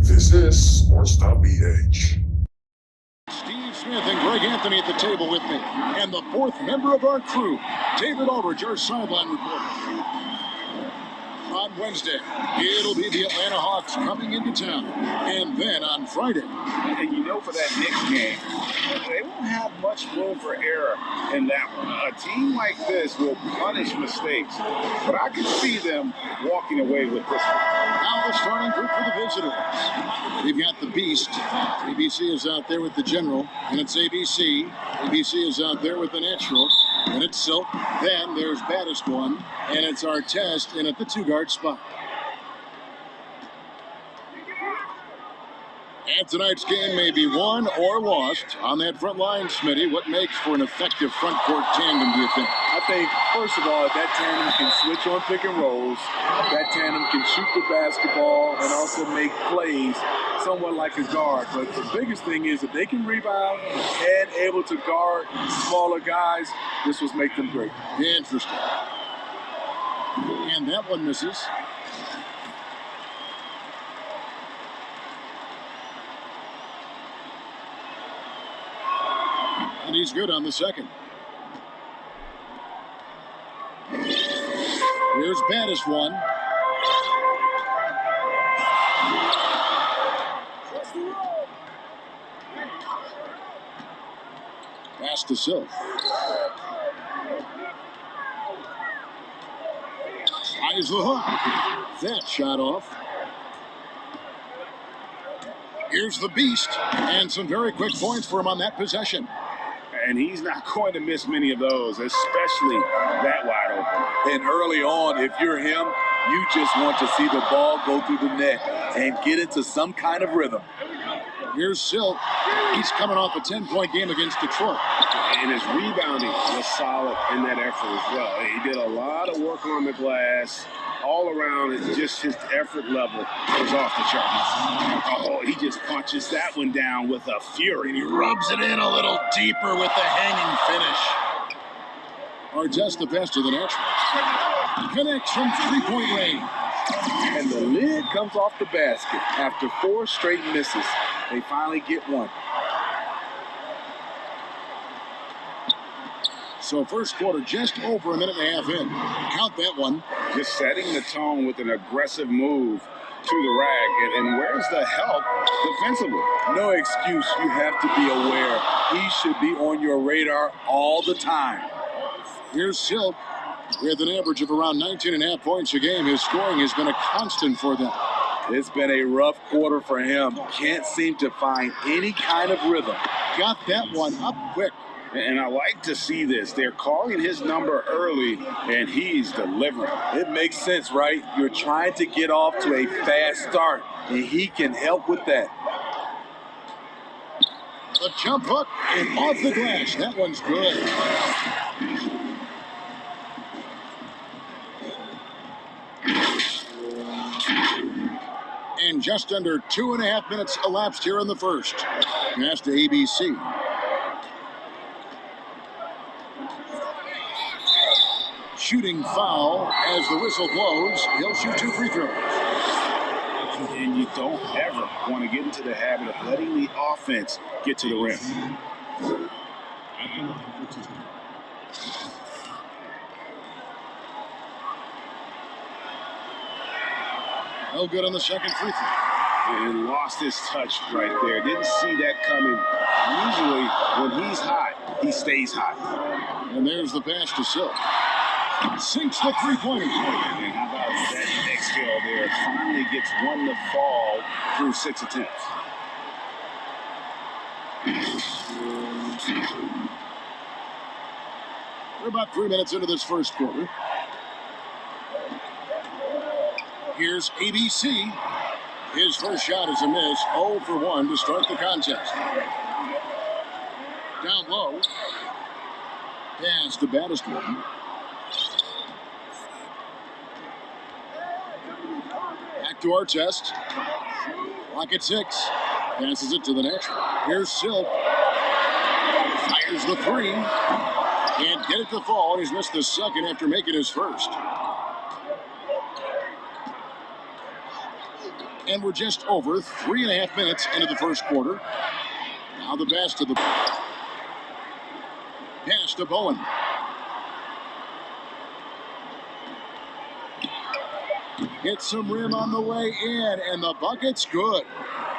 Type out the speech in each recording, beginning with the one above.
This is Sports.BH. Steve Smith and Greg Anthony at the table with me. And the fourth member of our crew, David Aldridge, our sideline reporter. On Wednesday, it'll be the Atlanta Hawks coming into town. And then on Friday. And you know, for that Knicks game, they won't have much room for error in that one. A team like this will punish mistakes, but I can see them walking away with this one. Now the starting group for the visitors. We've got the Beast. ABC is out there with the General, and it's ABC. ABC is out there with the Natural, and it's Silk. Then there's Baddest One, and it's Artest in at the two-guard spot. And tonight's game may be won or lost on that front line, Smitty. What makes for an effective front court tandem, do you think? I think, first of all, that tandem can switch on pick and rolls. That tandem can shoot the basketball and also make plays somewhat like a guard. But the biggest thing is if they can rebound and able to guard smaller guys, this will make them great. Interesting. And that one misses. And he's good on the second. Here's Baddest One. Pass to Silk. Eyes the hook. That shot off. Here's the Beast. And some very quick points for him on that possession. And he's not going to miss many of those, especially that wide open. And early on, if you're him, you just want to see the ball go through the net and get into some kind of rhythm. Here's Silk. He's coming off a 10-point game against Detroit. And his rebounding was solid in that effort as well. He did a lot of work on the glass. All around, just his effort level was off the charts. Oh, he just punches that one down with a fury. He rubs it in a little deeper with the hanging finish. Artest the best of the Naturals. Connects from three-point range. And the lid comes off the basket after 4 straight misses. They finally get one. So first quarter just over a minute and a half in. Count that one. Just setting the tone with an aggressive move to the rack. And where's the help defensively? No excuse. You have to be aware. He should be on your radar all the time. Here's Silk. With an average of around 19.5 points a game, his scoring has been a constant for them. It's been a rough quarter for him. Can't seem to find any kind of rhythm. Got that one up quick. And I like to see this. They're calling his number early, and he's delivering. It makes sense, right? You're trying to get off to a fast start, and he can help with that. A jump hook and off the glass. That one's good. And just under 2.5 minutes elapsed here in the first. Pass to ABC. Shooting foul as the whistle blows. He'll shoot 2 free throws. And you don't ever want to get into the habit of letting the offense get to the rim. No good on the second free throw. And lost his touch right there. Didn't see that coming. Usually when he's hot, he stays hot. And there's the pass to Silk. Sinks the three-pointer. And how about that next field there? Finally gets one to fall through 6 attempts. We're about 3 minutes into this first quarter. Here's ABC. His first shot is a miss. 0 for 1 to start the contest. Down low. Pass the Baddest One. Back to Artest. Clock at 6. Passes it to the Natural. Here's Silk. Fires the 3. Can't get it to fall. He's missed the second after making his first. And we're just over 3.5 minutes into the first quarter. Now the pass to the pass to Bowen. Hits some rim on the way in, and the bucket's good.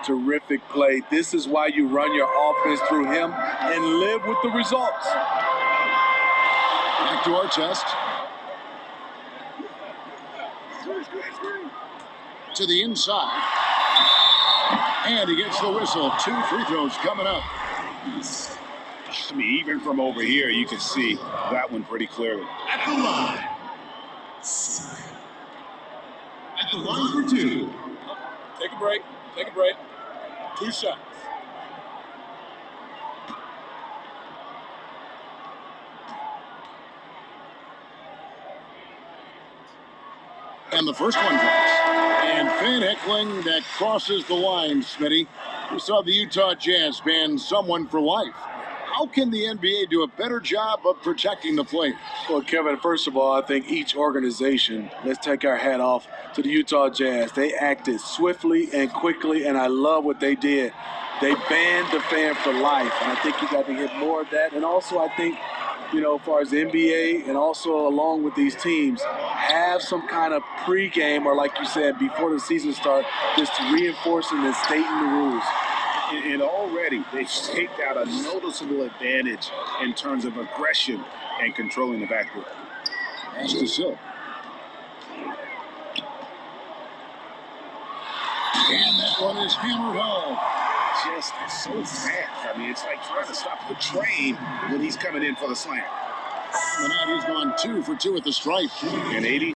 Terrific play. This is why you run your offense through him and live with the results. Back to Artest. To the inside. And he gets the whistle. 2 free throws coming up. I mean, even from over here, you can see that one pretty clearly. At the line. At the line for 2. Take a break. Take a break. 2 shots. And the first one drops. And fan heckling that crosses the line, Smitty. We saw the Utah Jazz ban someone for life. How can the NBA do a better job of protecting the players? Well, Kevin, first of all, I think each organization, let's take our hat off to the Utah Jazz. They acted swiftly and quickly, and I love what they did. They banned the fan for life, and I think you got to get more of that. And also, I think, you know, as far as the NBA and also along with these teams, have some kind of pregame or, like you said, before the season starts, just reinforcing and stating the rules. And already they've staked out a noticeable advantage in terms of aggression and controlling the backcourt. Pass to Silk. And that one is hammered home. Just so fast. I mean, it's like trying to stop the train when he's coming in for the slam. Tonight he's gone 2 for 2 at the stripe. And 80.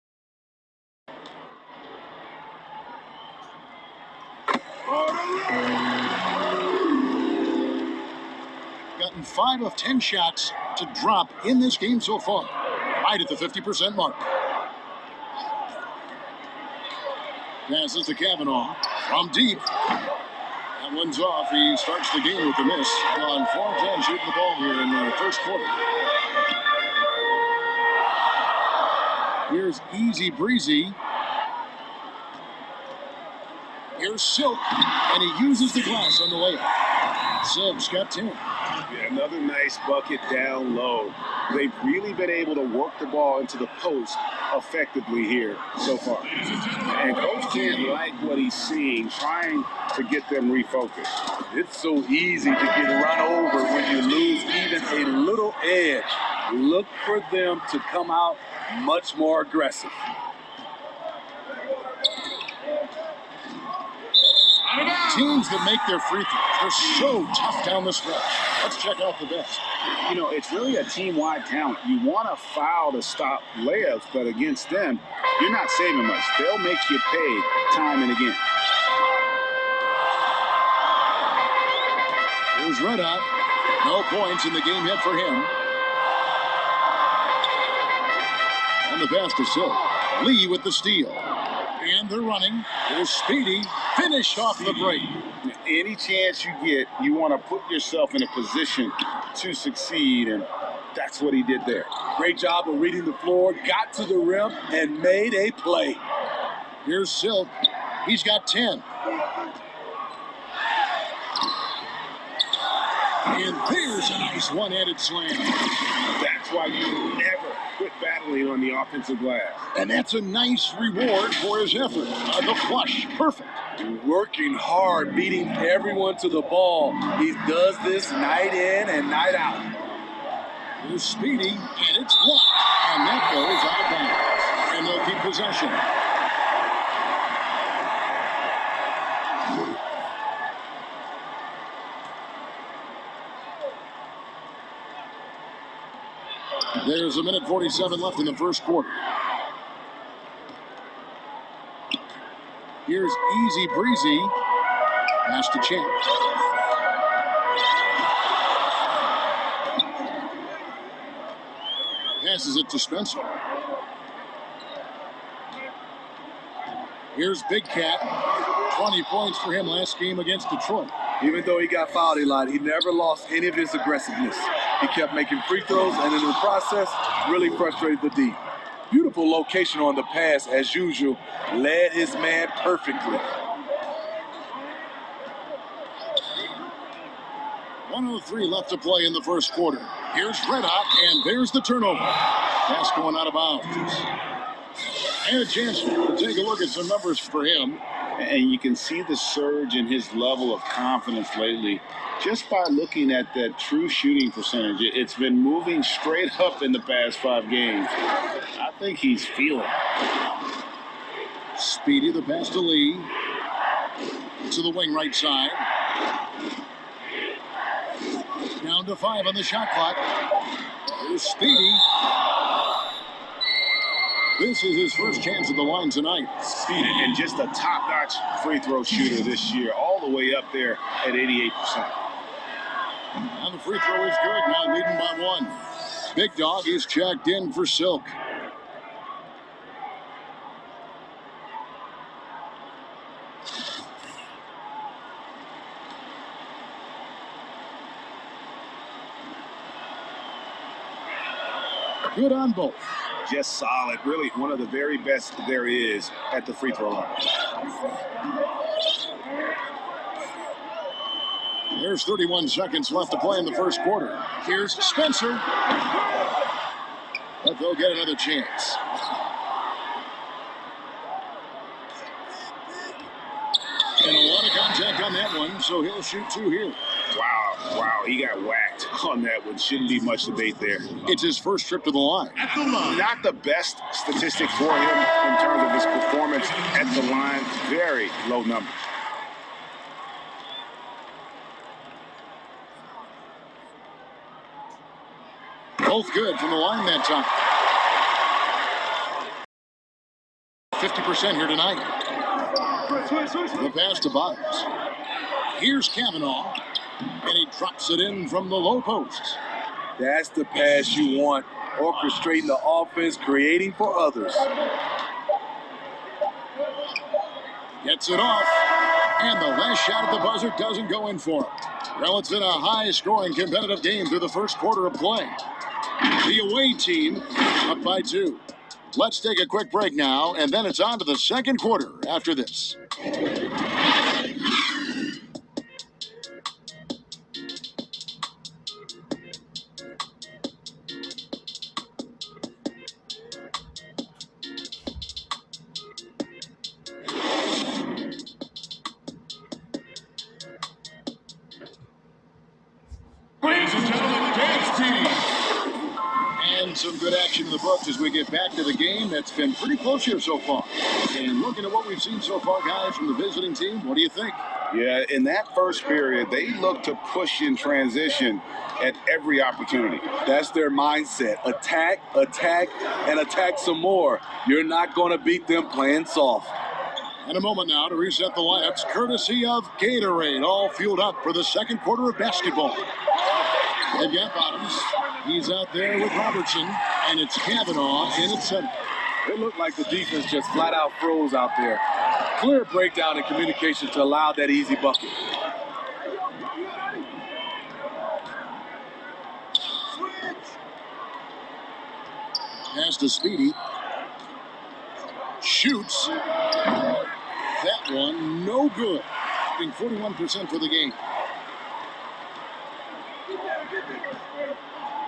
Gotten 5 of 10 shots to drop in this game so far. Right at the 50% mark. Passes to Kavanaugh from deep. That one's off. He starts the game with a miss. On 4-10 shooting the ball here in the first quarter. Here's Easy Breezy. Here's Silk. And he uses the glass on the layup. Silk's got 10. Yeah, another nice bucket down low. They've really been able to work the ball into the post effectively here so far. And Coach can't like what he's seeing, trying to get them refocused. It's so easy to get run over when you lose even a little edge. Look for them to come out much more aggressive. Teams that make their free throws are so tough down the stretch. Let's check out the best. You know, it's really a team-wide talent. You want to foul to stop layups, but against them, you're not saving much. They'll make you pay time and again. Here's Red Hot. No points in the game yet for him. And the pass to Silk. Lee with the steal. And they're running. Here's Speedy. Finish off the break. Any chance you get, you want to put yourself in a position to succeed, and that's what he did there. Great job of reading the floor, got to the rim, and made a play. Here's Silk. He's got 10. And there's a nice one-handed slam. That's why you never quit battling on the offensive glass. And that's a nice reward for his effort. The flush, perfect. Working hard, beating everyone to the ball. He does this night in and night out. Here's Speedy, and it's blocked. And that goes out of bounds. And they'll keep possession. There's 1:47 left in the first quarter. Here's Easy Breezy. Pass to Champ. Passes it to Spencer. Here's Big Cat. 20 points for him last game against Detroit. Even though he got fouled a lot, he never lost any of his aggressiveness. He kept making free throws, and in the process, really frustrated the D. Beautiful location on the pass, as usual. Led his man perfectly. 1:03 left to play in the first quarter. Here's Red Hot, and there's the turnover. Pass going out of bounds. And a chance to take a look at some numbers for him. And you can see the surge in his level of confidence lately just by looking at that true shooting percentage. It's been moving straight up in the past 5 games. I think he's feeling it. Speedy, the pass to Lee. To the wing right side. Down to 5 on the shot clock. Here's Speedy. This is his first chance at the line tonight. Speedy, and just a top-notch free throw shooter this year, all the way up there at 88%. And the free throw is good, now leading by 1. Big Dog is checked in for Silk. Good on both. Just solid, really one of the very best there is at the free throw line. There's 31 seconds left to play in the first quarter. Here's Spencer. But they'll get another chance. And a lot of contact on that one, so he'll shoot 2 here. Wow, he got whacked on that one. Shouldn't be much debate there. It's his first trip to the line. At the line. Not the best statistic for him in terms of his performance at the line. Very low numbers. Both good from the line that time. 50% here tonight. The pass to Bottoms. Here's Kavanaugh. And he drops it in from the low post. That's the pass you want. Orchestrating the offense, creating for others. Gets it off. And the last shot at the buzzer doesn't go in for him. Well, it's been a high-scoring competitive game through the first quarter of play. The away team up by 2. Let's take a quick break now, and then it's on to the second quarter after this. Ladies and gentlemen, dance team. And some good action in the books as we get back to the game. That's been pretty close here so far. And looking at what we've seen so far, guys, from the visiting team, what do you think? Yeah, in that first period, they looked to push in transition at every opportunity. That's their mindset. Attack, attack, and attack some more. You're not going to beat them playing soft. And a moment now to reset the lineups, courtesy of Gatorade, all fueled up for the second quarter of basketball. They've got Bottoms. He's out there with Robertson, and it's Kavanaugh in at center. It looked like the defense just flat out froze out there. Clear breakdown in communication to allow that easy bucket. Pass to Speedy. Shoots. That one, no good. Being 41% for the game.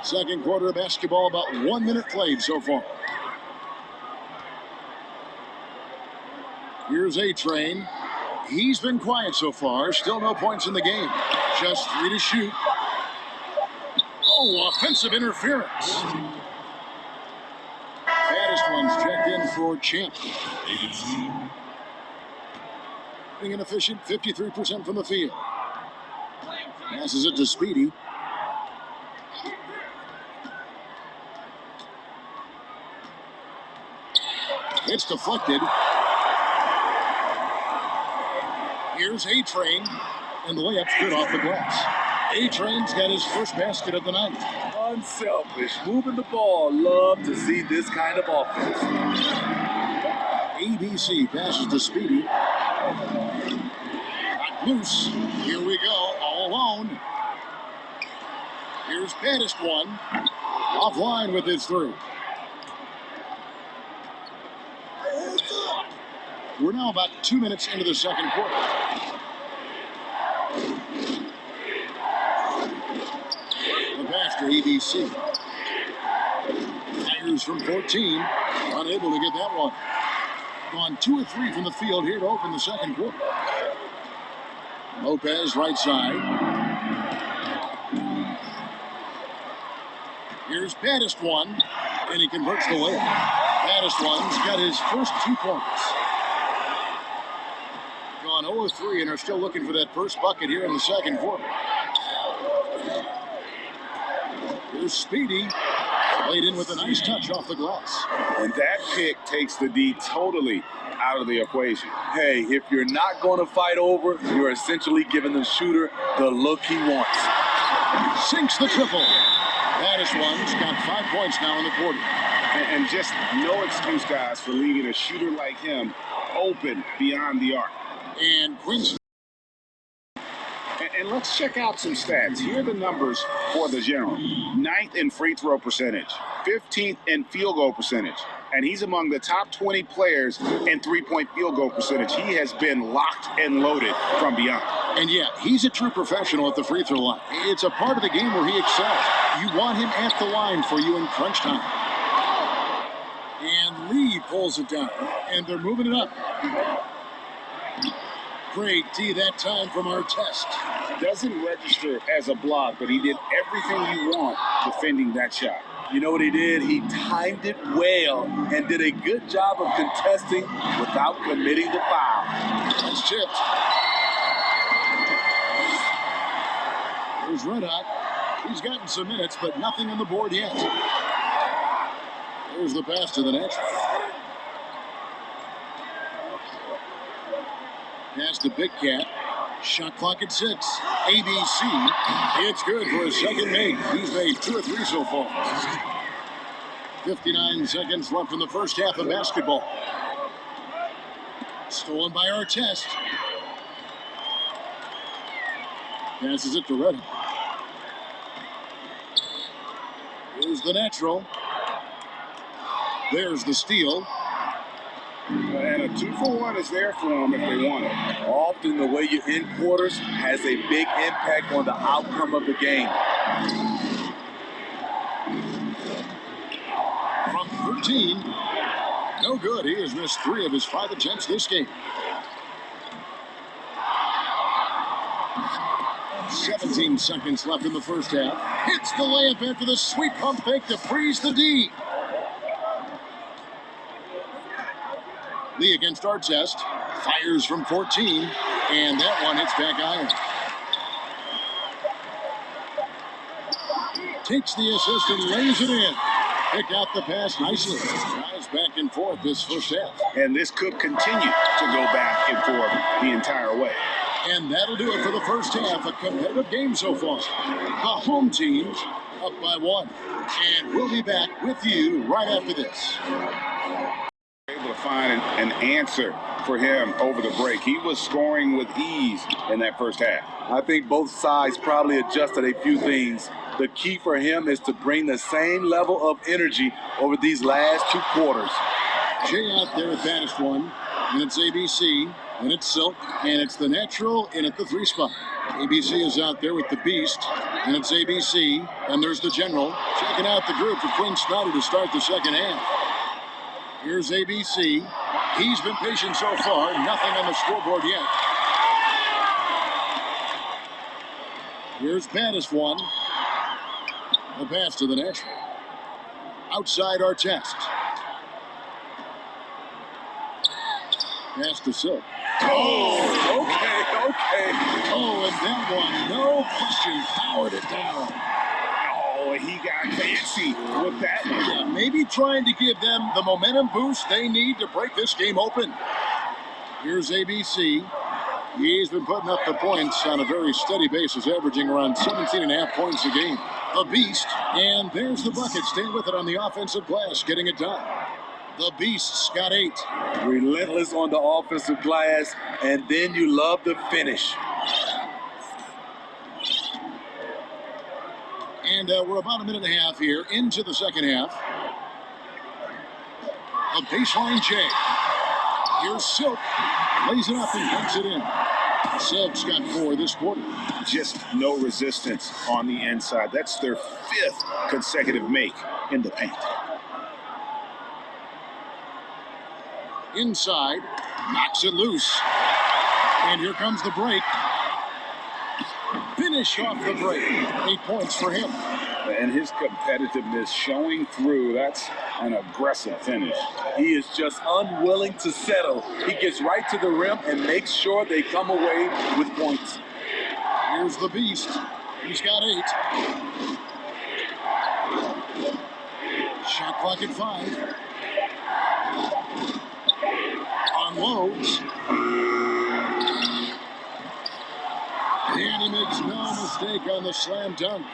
Second quarter of basketball, about 1 minute played so far. Here's A-Train. He's been quiet so far. Still no points in the game. Just 3 to shoot. Oh, offensive interference. Baddest one's checked in for Champ. Being inefficient, 53% from the field. Passes it to Speedy. It's deflected. Here's A-Train, and the layup's good off the glass. A-Train's got his first basket of the night. Unselfish, moving the ball. Love to see this kind of offense. ABC passes to Speedy. Got loose. Here we go, all alone. Here's baddest one. Offline with his 3. We're now about 2 minutes into the second quarter. ABC. Fires from 14. Unable to get that one. Gone 2 of 3 from the field here to open the second quarter. Lopez, right side. Here's Baddest one, and he converts the layup. Baddest one's got his first 2 points. Gone 0 of 3 and are still looking for that first bucket here in the second quarter. Here's Speedy. Laid in with a nice touch off the glass. And that pick takes the D totally out of the equation. Hey, if you're not going to fight over, you're essentially giving the shooter the look he wants. Sinks the triple. Baddest one's got 5 points now in the quarter. And just no excuse, guys, for leaving a shooter like him open beyond the arc. And Quincy. And let's check out some stats. Here are the numbers for the Jeron. 9th in free throw percentage, 15th in field goal percentage, and he's among the top 20 players in three-point field goal percentage. He has been locked and loaded from beyond. And yeah, he's a true professional at the free throw line. It's a part of the game where he excels. You want him at the line for you in crunch time. And Lee pulls it down, and they're moving it up. Great D that time from Artest. Doesn't register as a block, but he did everything you want defending that shot. You know what he did? He timed it well and did a good job of contesting without committing the foul. It's chipped. There's Red Hot. He's gotten some minutes, but nothing on the board yet. There's the pass to the natural. Pass to Big Cat. Shot clock at 6. ABC. It's good for his second make. He's made 2 or 3 so far. 59 seconds left in the first half of basketball. Stolen by Artest. Passes it to Redden. Here's the natural. There's the steal. And a 2-for-1 is there for them if they want it. Often the way you end quarters has a big impact on the outcome of the game. From 13, no good. He has missed 3 of his 5 attempts this game. 17 seconds left in the first half. Hits the layup after the sweet pump fake to freeze the D. Lee against Artest. Fires from 14. And that one hits back iron. Takes the assist and lays it in. Picked out the pass nicely. Drives back and forth this first half. And this could continue to go back and forth the entire way. And that'll do it for the first half. A competitive game so far. The home team's up by 1. And we'll be back with you right after this. Able to find an answer for him over the break. He was scoring with ease in that first half. I think both sides probably adjusted a few things. The key for him is to bring the same level of energy over these last 2 quarters. Jay out there at baddest one, and it's ABC, and it's Silk, and it's the natural in at the 3 spot. ABC is out there with the Beast, and it's ABC, and there's the General. Checking out the group for Quinn Snyder to start the second half. Here's ABC. He's been patient so far. Nothing on the scoreboard yet. Here's baddest one. The pass to the natural. Outside Artest. Pass to Silk. Oh, okay. Oh, and that one, no question, powered it down. Oh, he got fancy with that one. Yeah, maybe trying to give them the momentum boost they need to break this game open. Here's ABC. He's been putting up the points on a very steady basis, averaging around 17.5 points a game. The Beast, and there's the bucket. Staying with it on the offensive glass, getting it done. The Beast's got 8. Relentless on the offensive glass, and then you love the finish. And we're about a minute and a half here into the second half. A baseline J. Here's Silk. Lays it up and puts it in. Silk's got 4 this quarter. Just no resistance on the inside. That's their 5th consecutive make in the paint. Inside, knocks it loose. And here comes the break. Finish off the break. 8 points for him. And his competitiveness showing through. That's an aggressive finish. He is just unwilling to settle. He gets right to the rim and makes sure they come away with points. Here's the beast. He's got 8. Shot clock at 5. Unloads. And he makes no mistake on the slam dunk.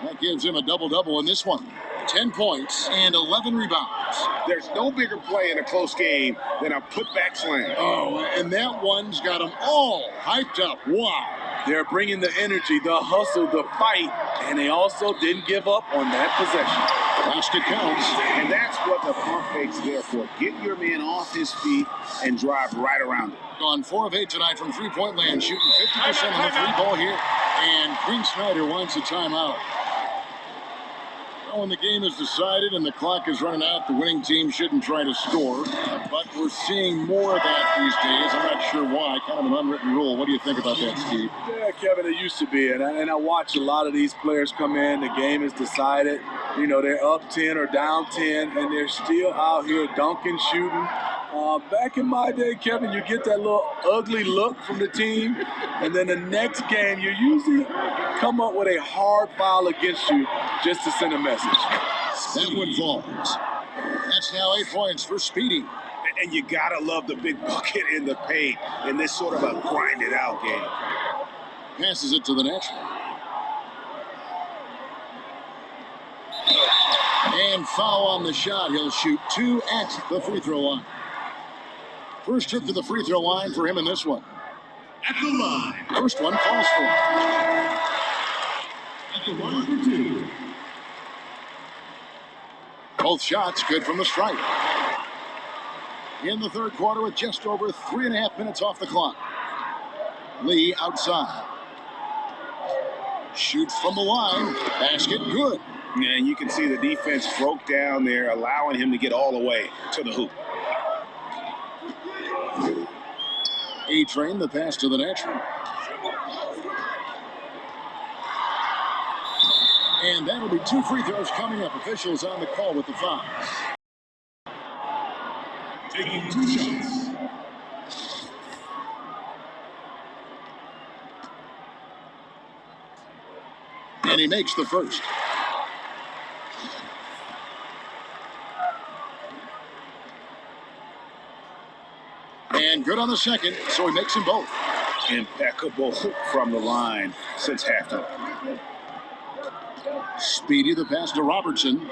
That gives him a double-double in this one. 10 points and 11 rebounds. There's no bigger play in a close game than a putback slam. Oh, and that one's got them all hyped up. Wow. They're bringing the energy, the hustle, the fight, and they also didn't give up on that possession. Basket counts. And that's what the pump fake's there for. Get your man off his feet and drive right around it. Gone 4 of 8 tonight from three-point land, shooting 50% on the free ball here. And Quinn Snyder wants a timeout. When the game is decided and the clock is running out, the winning team shouldn't try to score. But we're seeing more of that these days. I'm not sure why. Kind of an unwritten rule. What do you think about that, Steve? Yeah, Kevin, it used to be. And I watch a lot of these players come in. The game is decided. You know, they're up 10 or down 10, and they're still out here dunking, shooting. Back in my day, Kevin, you get that little ugly look from the team, and then the next game, you usually come up with a hard foul against you just to send a message. That one falls. That's now 8 points for Speedy. And you gotta love the big bucket in the paint in this sort of a grinded-out game. Passes it to the next. And foul on the shot. He'll shoot 2 at the free throw line. First trip to the free throw line for him in this one. At the line. First one falls for him. At the line for 2. Both shots good from the stripe. In the third quarter with just over 3.5 minutes off the clock. Lee outside. Shoots from the line. Basket good. And you can see the defense broke down there, allowing him to get all the way to the hoop. A-Train, the pass to the natural. And that'll be 2 free throws coming up. Officials on the call with the fouls. Taking 2 shots. And he makes the first. And good on the second, so he makes them both. Impeccable from the line since halftime. Speedy, the pass to Robertson.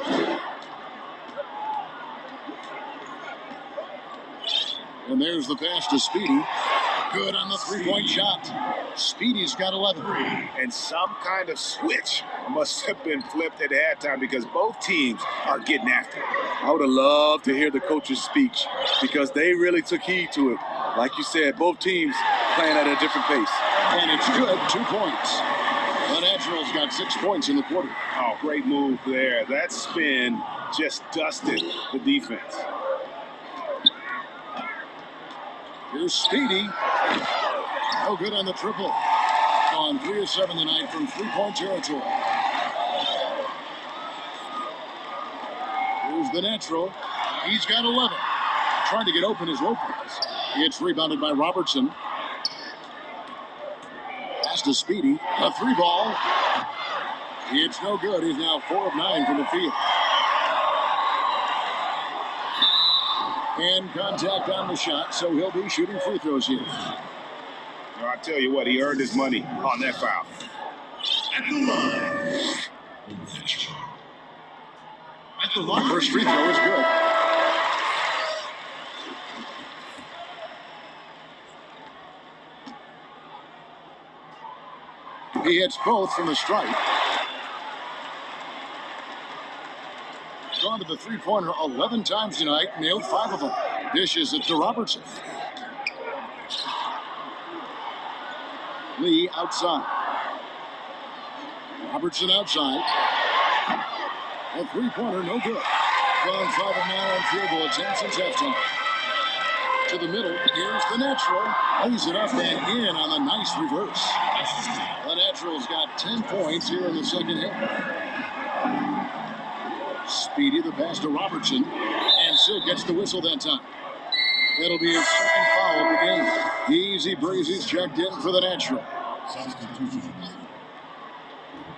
And there's the pass to Speedy. Good on the three-point shot. Speedy's got 11. And some kind of switch must have been flipped at halftime because both teams are getting after it. I would have loved to hear the coach's speech because they really took heed to it. Like you said, both teams playing at a different pace. And it's good, 2 points. The Naturals got 6 points in the quarter. Oh, great move there. That spin just dusted the defense. Here's Speedy. No good on the triple. On 3 of 7 tonight from three-point territory. Here's the natural. He's got 11. Trying to get open as Lopez. It's rebounded by Robertson. Pass to Speedy. A 3-ball. It's no good. He's now 4 of 9 from the field. And contact on the shot, so he'll be shooting free throws here. I tell you what, he earned his money on that foul. At the line. At the line. First free throw is good. He hits both from the stripe. Gone to the three-pointer 11 times tonight, nailed 5 of them. Dishes it to Robertson. Lee outside. Robertson outside. A three-pointer, no good. Gone 5 of 9 on field goal attempts since halftime. To the middle, here's the natural. Lays it up and in on a nice reverse. The natural's got 10 points here in the second half. Speedy, the pass to Robertson. And Silk gets the whistle that time. It'll be his second foul of the game. Easy breezy's checked in for the natural.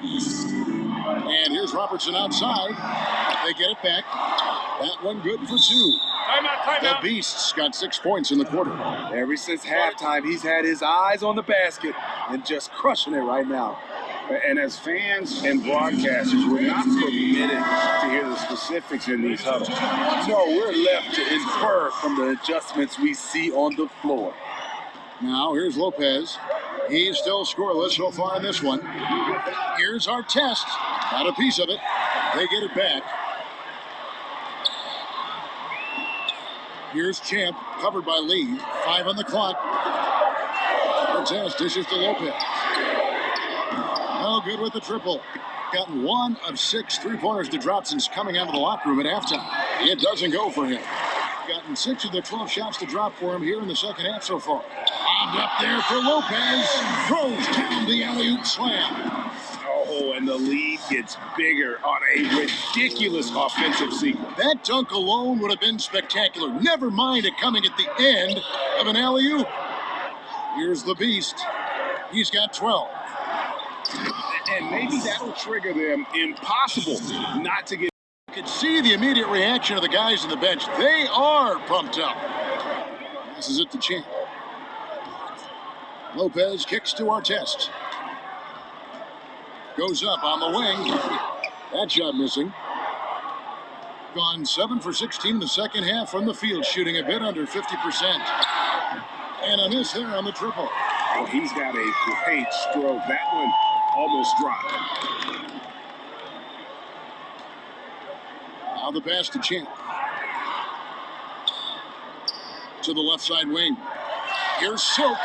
And here's Robertson outside. They get it back. That one good for 2. Timeout. The Beast's got 6 points in the quarter. Ever since halftime, he's had his eyes on the basket and just crushing it right now. And as fans and broadcasters, we're not permitted to hear the specifics in these huddles. No, we're left to infer from the adjustments we see on the floor. Now, here's Lopez. He's still scoreless so far in this one. Here's Artest. Got a piece of it. They get it back. Here's Champ, covered by Lee. 5 on the clock. Artest dishes to Lopez. No good with the triple. Gotten 1 of 6 three-pointers to drop since coming out of the locker room at halftime. It doesn't go for him. Gotten 6 of the 12 shots to drop for him here in the second half so far. Bobbed up there for Lopez. Throws down the alley-oop slam. Oh, and the lead gets bigger on a ridiculous offensive sequence. That dunk alone would have been spectacular. Never mind it coming at the end of an alley-oop. Here's the Beast. He's got 12. And maybe that'll trigger them. Impossible not to get. You could see the immediate reaction of the guys on the bench. They are pumped up. Passes it to Champ. Lopez kicks to Artest. Goes up on the wing. That shot missing. Gone 7 for 16 in the second half from the field, shooting a bit under 50%. And a miss there on the triple. Oh, he's got a great stroke. That one almost dropped. Now the pass to Champ. To the left side wing. Here's Silk.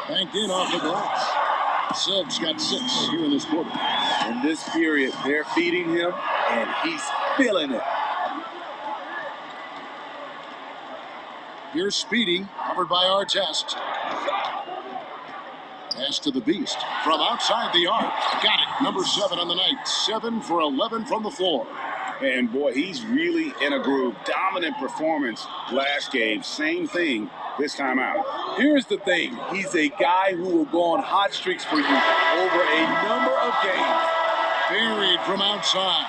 Banked in off the glass. Silk's got 6 here in this quarter. In this period, they're feeding him, and he's feeling it. Here's Speedy, covered by Artest. Pass to the Beast. From outside the arc. Got it. Number 7 on the night. 7 for 11 from the floor. And boy, he's really in a groove. Dominant performance last game. Same thing this time out. Here's the thing. He's a guy who will go on hot streaks for you over a number of games. Buried from outside.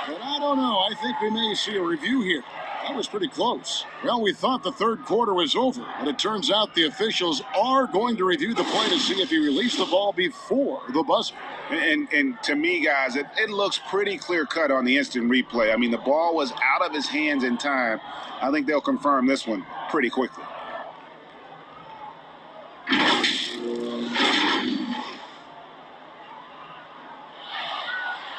But I don't know. I think we may see a review here. That was pretty close. Well, we thought the third quarter was over, but it turns out the officials are going to review the play to see if he released the ball before the buzzer. And to me, guys, it looks pretty clear-cut on the instant replay. I mean, the ball was out of his hands in time. I think they'll confirm this one pretty quickly.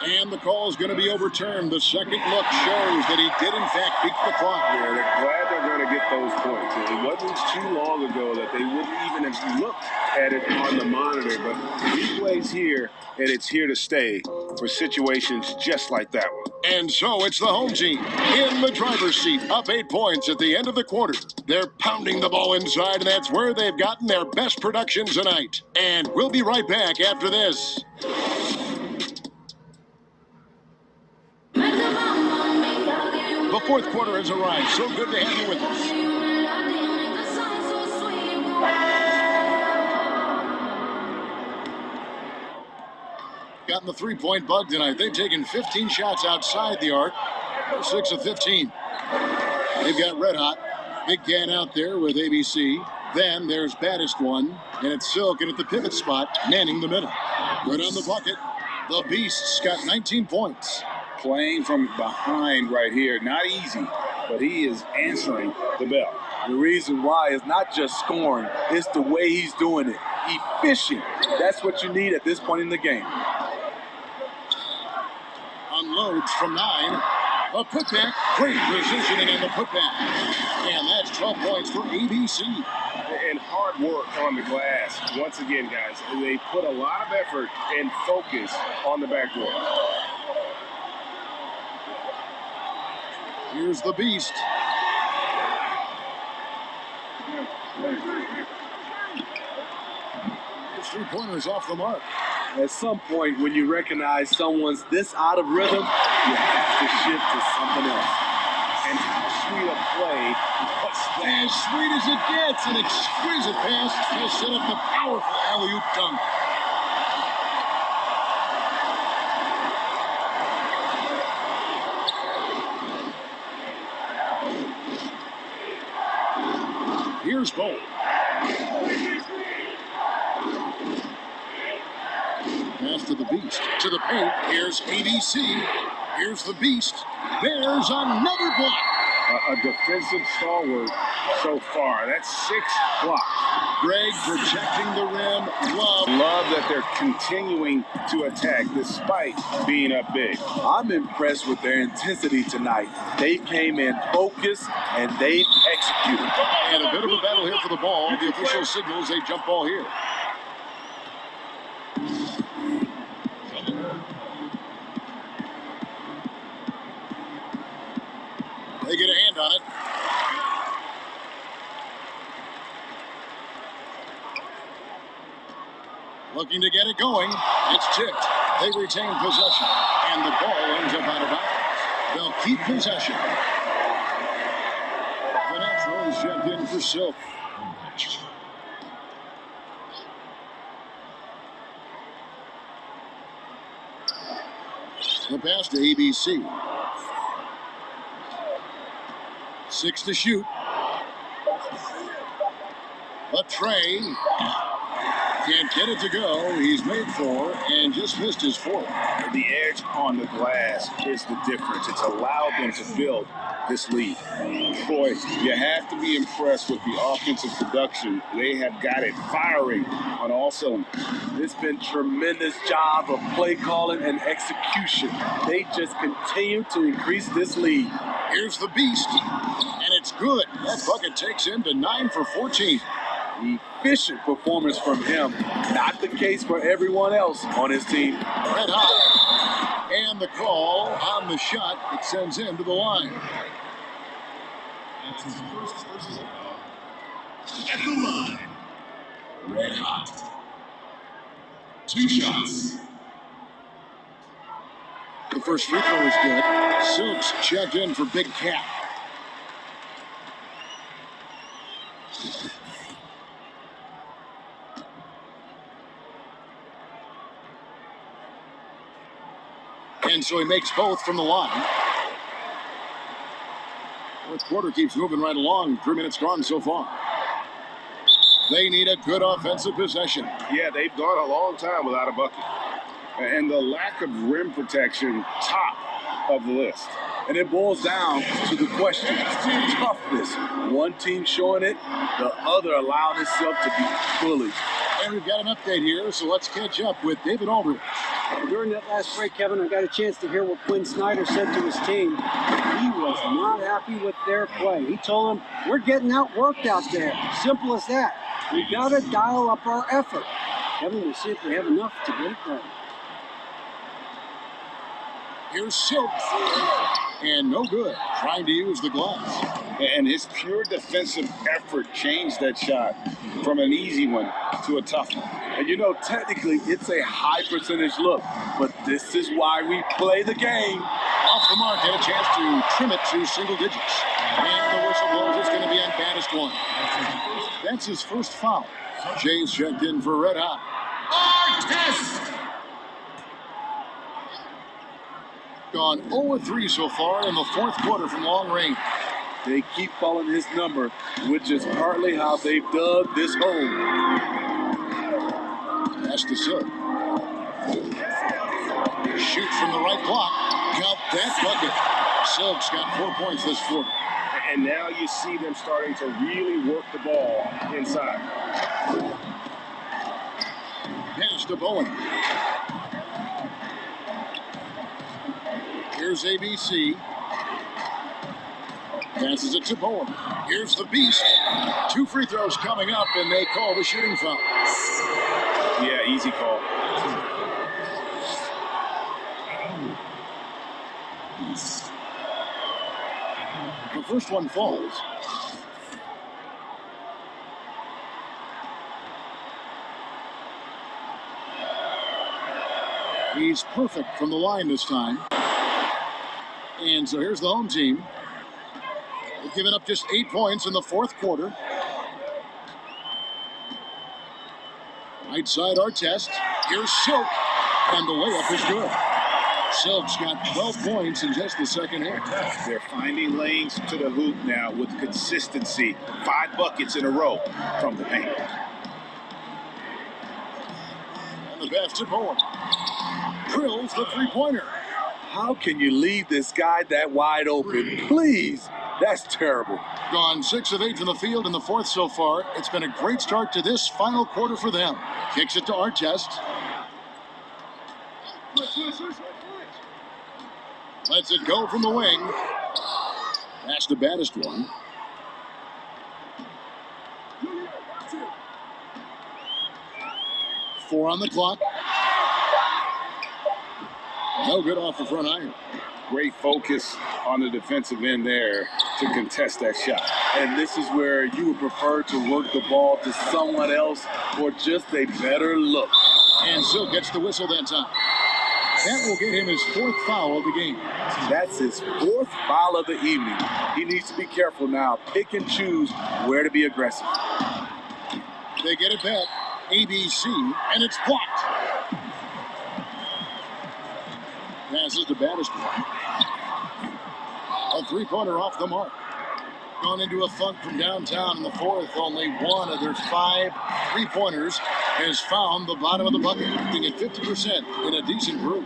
And the call is going to be overturned. The second look shows that he did, in fact, beat the clock. Yeah, they're glad they're going to get those points. It wasn't too long ago that they wouldn't even have looked at it on the monitor. But replay's here, and it's here to stay for situations just like that one. And so it's the home team in the driver's seat, up 8 points at the end of the quarter. They're pounding the ball inside, and that's where they've gotten their best production tonight. And we'll be right back after this. The fourth quarter has arrived. So good to have you with us. Gotten the three-point bug tonight. They've taken 15 shots outside the arc. 6 of 15. They've got Red Hot. Big Can out there with ABC. Then there's Baddest One. And it's Silk and at the pivot spot, manning the middle. Good on the bucket. The Beast's got 19 points. Playing from behind right here. Not easy, but he is answering the bell. The reason why is not just scoring, it's the way he's doing it. Efficient. That's what you need at this point in the game. Unloads from 9. A putback. Great positioning in the putback. And that's 12 points for ABC. And hard work on the glass. Once again, guys, they put a lot of effort and focus on the backboard. Here's the beast. His three-pointers off the mark. At some point, when you recognize someone's this out of rhythm, you have to shift to something else. And how sweet a play. What's that? As sweet as it gets, an exquisite pass to set up the powerful alley-oop dunk. Here's Bo. Pass to the beast. To the paint. Here's ABC. Here's the beast. There's another block. A defensive stalwart so far. That's 6 blocks. Greg protecting the rim. Love that they're continuing to attack despite being up big. I'm impressed with their intensity tonight. They came in focused and they executed. And a bit of a battle here for the ball. The official signals a jump ball here. They get a hand on it. Looking to get it going. It's tipped. They retain possession. And the ball ends up out of bounds. They'll keep possession. The natural is checked in for Silk. The pass to ABC. 6 to shoot. A Trey can't get it to go. He's made 4 and just missed his 4th. The edge on the glass is the difference. It's allowed them to build this lead. Boy, you have to be impressed with the offensive production. They have got it firing on all cylinders. It's been tremendous job of play calling and execution. They just continue to increase this lead. Here's the beast, and it's good. That bucket takes him to 9 for 14. Efficient performance from him. Not the case for everyone else on his team. Red hot. And the call on the shot. It sends him to the line. That's his first personal foul. At the line. Red hot. 2 shots. The first free throw is good. Silks checked in for Big Cat. And so he makes both from the line. Fourth quarter keeps moving right along. 3 minutes gone so far. They need a good offensive possession. Yeah, they've gone a long time without a bucket. And the lack of rim protection, top of the list. And it boils down to the question, toughness. One team showing it, the other allowing itself to be bullied. And we've got an update here, so let's catch up with David Aldridge. During that last break, Kevin, I got a chance to hear what Quinn Snyder said to his team. He was not happy with their play. He told them, we're getting outworked out there. Simple as that. We got to dial up our effort. Kevin, we'll see if we have enough to get it done. Here's Silk. And no good. Trying to use the glass. And his pure defensive effort changed that shot from an easy one to a tough one. And you know, technically, it's a high percentage look, but this is why we play the game. Off the mark, had a chance to trim it to single digits. And the whistle blows. It's going to be on baddest one. That's his first foul. Jay's checked in for red hot. Artest. Gone 0-3 so far in the fourth quarter from long range. They keep calling his number, which is partly how they've dug this hole. Pass to Silk. Shoot from the right block. Count that bucket. Silk's got 4 points this quarter. And now you see them starting to really work the ball inside. Pass to Bowen. Here's ABC. Passes it to Bowen. Here's the beast. 2 free throws coming up, and they call the shooting foul. Yeah, easy call. The first one falls. He's perfect from the line this time. And so here's the home team. They've given up just 8 points in the fourth quarter. Right side Artest. Here's Silk. And the layup is good. Silk's got 12 points in just the second half. They're finding lanes to the hoop now with consistency. 5 buckets in a row from the paint. And the pass to Bowen. Drills the three-pointer. How can you leave this guy that wide open? Please. That's terrible. Gone 6 of 8 from the field in the fourth so far. It's been a great start to this final quarter for them. Kicks it to Artest. Lets it go from the wing. That's the baddest one. Four on the clock. No good off the front iron. Great focus on the defensive end there to contest that shot. And this is where you would prefer to work the ball to someone else for just a better look. And Silk gets the whistle that time. That will get him his 4th foul of the game. That's his 4th foul of the evening. He needs to be careful now. Pick and choose where to be aggressive. They get it back. ABC, and it's blocked. Passes the baddest one. A three-pointer off the mark. Gone into a funk from downtown in the fourth. Only one of their 5 three-pointers has found the bottom of the bucket, making it 50% in a decent group.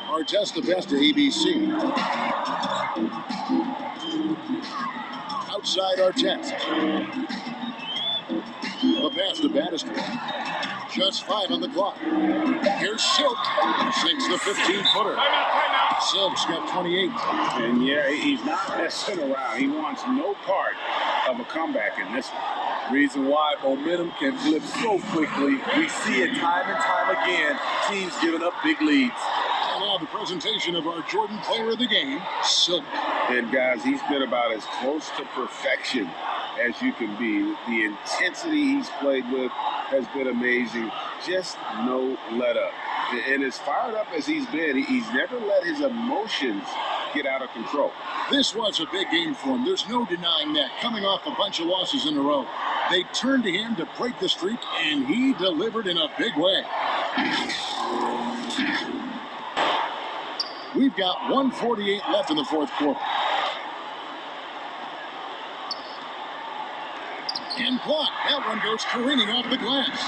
Artest the best to ABC. Outside Artest. The pass the baddest one. Just 5 on the clock. Here's Silk. Sinks the 15-footer. Silk's got 28. And yeah, he's not messing around. He wants no part of a comeback in this one. Reason why momentum can flip so quickly. We see it time and time again. Teams giving up big leads. And now the presentation of our Jordan player of the game, Silk. And guys, he's been about as close to perfection as you can be. The intensity he's played with has been amazing. Just no let up. And as fired up as he's been, he's never let his emotions get out of control. This was a big game for him. There's no denying that. Coming off a bunch of losses in a row. They turned to him to break the streak, and he delivered in a big way. We've got 1:48 left in the fourth quarter. And blocked. That one goes careening off the glass.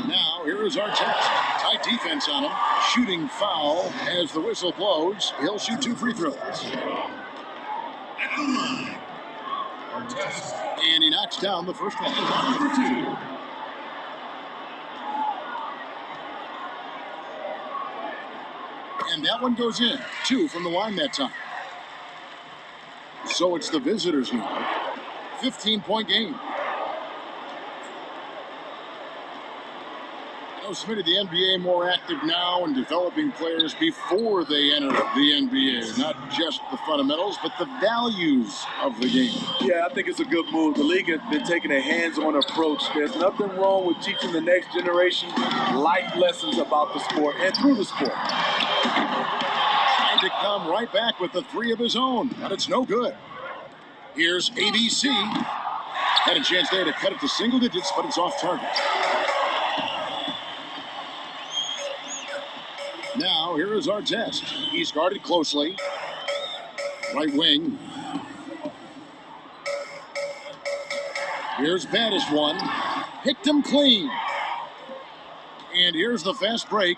Now, here is Artest. Tight defense on him. Shooting foul as the whistle blows. He'll shoot 2 free throws. At the line, Artest. And he knocks down the first one. Number 2. And that one goes in. 2 from the line that time. So it's the visitors now. 15-point game. Smitty, the NBA more active now in developing players before they enter the NBA. Not just the fundamentals, but the values of the game. Yeah, I think it's a good move. The league has been taking a hands-on approach. There's nothing wrong with teaching the next generation life lessons about the sport and through the sport. Trying to come right back with the 3 of his own, but it's no good. Here's ABC. Had a chance there to cut it to single digits, but it's off target. Now, here is Artest. He's guarded closely. Right wing. Here's baddest one. Picked him clean. And here's the fast break.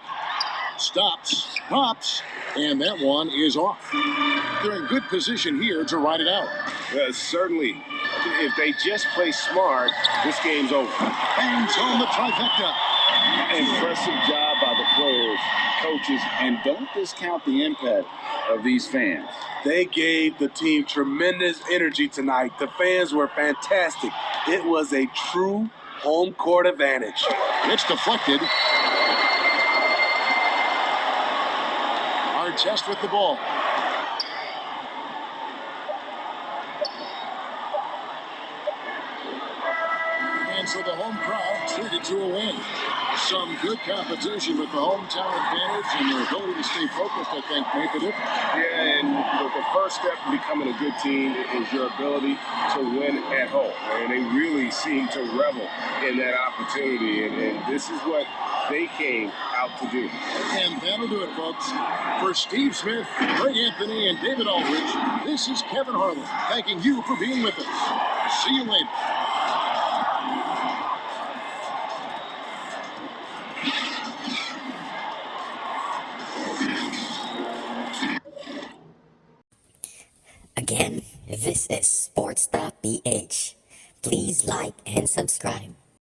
Stops, pops, and that one is off. They're in good position here to ride it out. Certainly, if they just play smart, this game's over. Bangs home the trifecta. Impressive job by the players, coaches, and don't discount the impact of these fans. They gave the team tremendous energy tonight. The fans were fantastic. It was a true home court advantage. It's deflected. Artest with the ball. And so the home crowd treated to a win. Some good competition with the hometown advantage and their ability to stay focused, I think, made the difference. Yeah, and the first step in becoming a good team is your ability to win at home. And they really seem to revel in that opportunity, and this is what they came out to do. And that'll do it, folks. For Steve Smith, Greg Anthony, and David Aldridge, this is Kevin Harlan thanking you for being with us. See you later. Again, this is Sports.ph. Please like and subscribe.